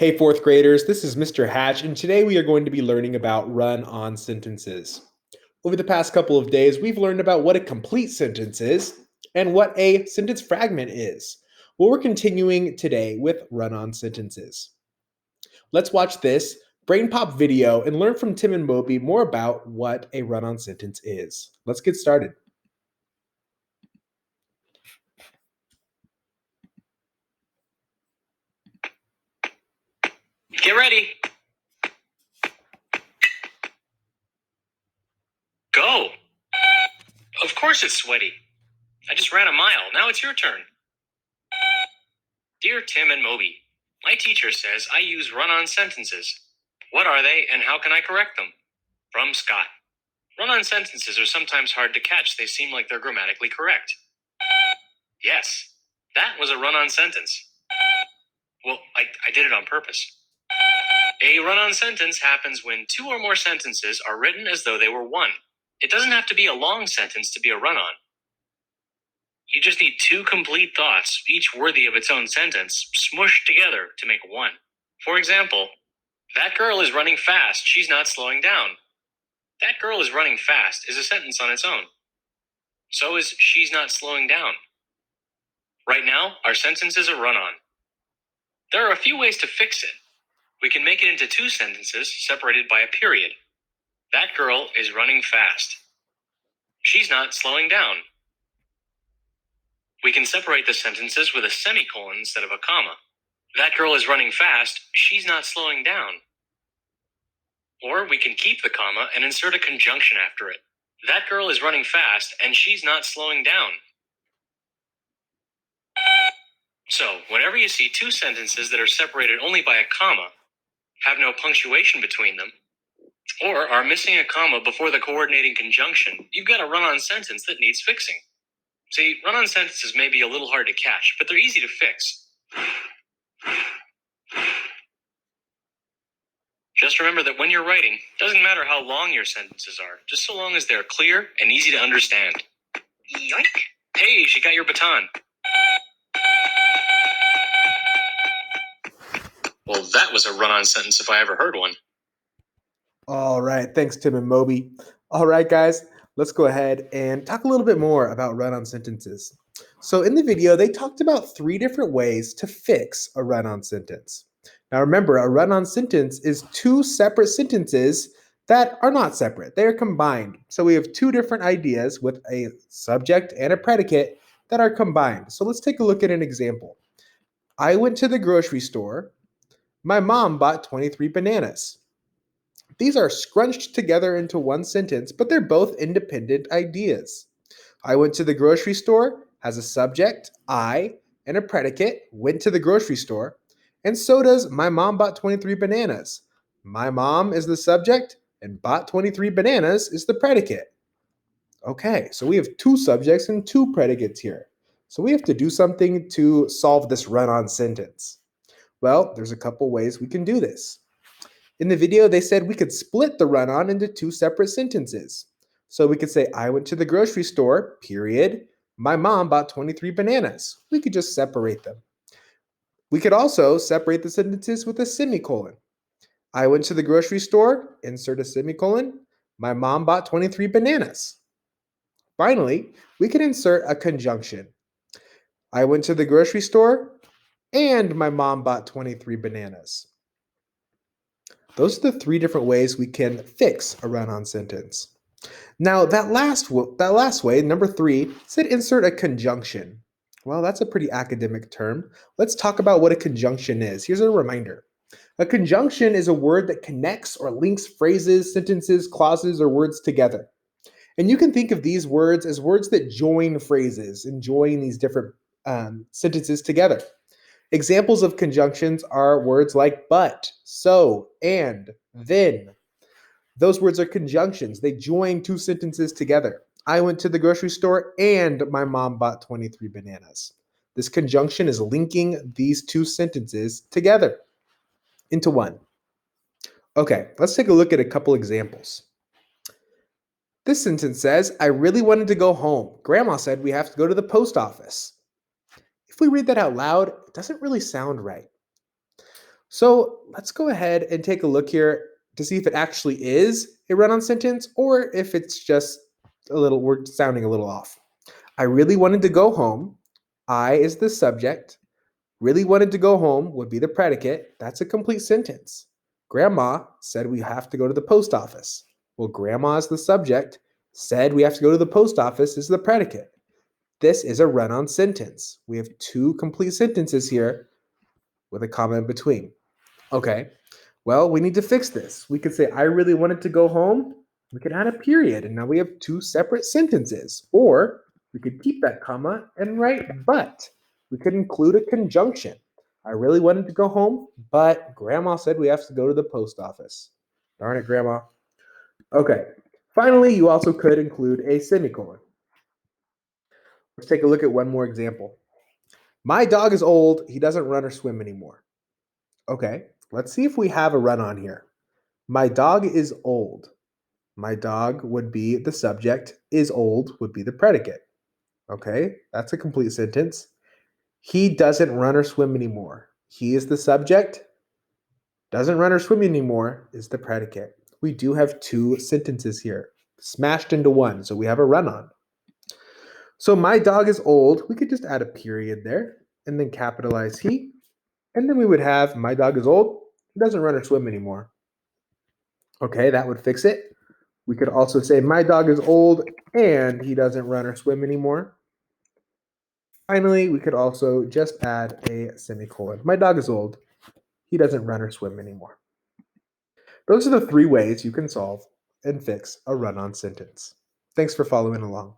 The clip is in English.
Hey, fourth graders, this is Mr. Hatch, and today we are going to be learning about run on sentences. Over the past couple of days, we've learned about what a complete sentence is and what a sentence fragment is. Well, we're continuing today with run on sentences. Let's watch this brain pop video and learn from Tim and Moby more about what a run on sentence is. Let's get started. Get ready. Go. Of course it's sweaty. I just ran a mile. Now it's your turn. Dear Tim and Moby, my teacher says I use run-on sentences. What are they and how can I correct them? From Scott. Run-on sentences are sometimes hard to catch. They seem like they're grammatically correct. Yes, that was a run-on sentence. Well, I did it on purpose. A run-on sentence happens when two or more sentences are written as though they were one. It doesn't have to be a long sentence to be a run-on. You just need two complete thoughts, each worthy of its own sentence, smushed together to make one. For example, that girl is running fast. She's not slowing down. That girl is running fast is a sentence on its own. So is she's not slowing down. Right now, our sentence is a run-on. There are a few ways to fix it. We can make it into two sentences separated by a period. That girl is running fast. She's not slowing down. We can separate the sentences with a semicolon instead of a comma. That girl is running fast. She's not slowing down. Or we can keep the comma and insert a conjunction after it. That girl is running fast and she's not slowing down. So, whenever you see two sentences that are separated only by a comma, have no punctuation between them, or are missing a comma before the coordinating conjunction, you've got a run-on sentence that needs fixing. See, run-on sentences may be a little hard to catch, but they're easy to fix. Just remember that when you're writing, it doesn't matter how long your sentences are, just so long as they're clear and easy to understand. Yoink! Hey, she got your baton. Well, that was a run-on sentence if I ever heard one. All right, thanks, Tim and Moby. All right, guys, let's go ahead and talk a little bit more about run-on sentences. So in the video, they talked about 3 different ways to fix a run-on sentence. Now remember, a run-on sentence is 2 separate sentences that are not separate. They are combined. So we have 2 different ideas with a subject and a predicate that are combined. So let's take a look at an example. I went to the grocery store. My mom bought 23 bananas. These are scrunched together into one sentence, but they're both independent ideas. I went to the grocery store has a subject, I, and a predicate, went to the grocery store, and so does my mom bought 23 bananas. My mom is the subject, and bought 23 bananas is the predicate. Okay, so we have 2 subjects and 2 predicates here. So we have to do something to solve this run-on sentence. Well, there's a couple ways we can do this. In the video, they said we could split the run-on into 2 separate sentences. So we could say, I went to the grocery store, period. My mom bought 23 bananas. We could just separate them. We could also separate the sentences with a semicolon. I went to the grocery store, insert a semicolon. My mom bought 23 bananas. Finally, we can insert a conjunction. I went to the grocery store and my mom bought 23 bananas. Those are the 3 different ways we can fix a run-on sentence. Now, that last way, number 3, said insert a conjunction. Well, that's a pretty academic term. Let's talk about what a conjunction is. Here's a reminder. A conjunction is a word that connects or links phrases, sentences, clauses, or words together. And you can think of these words as words that join phrases and join these different sentences together. Examples of conjunctions are words like but, so, and, then. Those words are conjunctions. They join 2 sentences together. I went to the grocery store and my mom bought 23 bananas. This conjunction is linking these 2 sentences together into one. Okay, let's take a look at a couple examples. This sentence says, I really wanted to go home. Grandma said we have to go to the post office. If we read that out loud, it doesn't really sound right. So let's go ahead and take a look here to see if it actually is a run-on sentence or if it's just we're sounding a little off. I really wanted to go home. I is the subject. Really wanted to go home would be the predicate. That's a complete sentence. Grandma said we have to go to the post office. Well, grandma is the subject. Said we have to go to the post office is the predicate. This is a run-on sentence. We have two complete sentences here with a comma in between. Okay, well, we need to fix this. We could say, I really wanted to go home. We could add a period, and now we have two separate sentences. Or we could keep that comma and write but. We could include a conjunction. I really wanted to go home, but grandma said we have to go to the post office. Darn it, grandma. Okay, finally, you also could include a semicolon. Let's take a look at one more example. My dog is old. He doesn't run or swim anymore. Okay, let's see if we have a run on here. My dog is old. My dog would be the subject. Is old would be the predicate. Okay, that's a complete sentence. He doesn't run or swim anymore. He is the subject. Doesn't run or swim anymore is the predicate. We do have two sentences here smashed into one, so we have a run on. So my dog is old. We could just add a period there and then capitalize he. And then we would have my dog is old. He doesn't run or swim anymore. Okay, that would fix it. We could also say my dog is old and he doesn't run or swim anymore. Finally, we could also just add a semicolon. My dog is old. He doesn't run or swim anymore. Those are the three ways you can solve and fix a run-on sentence. Thanks for following along.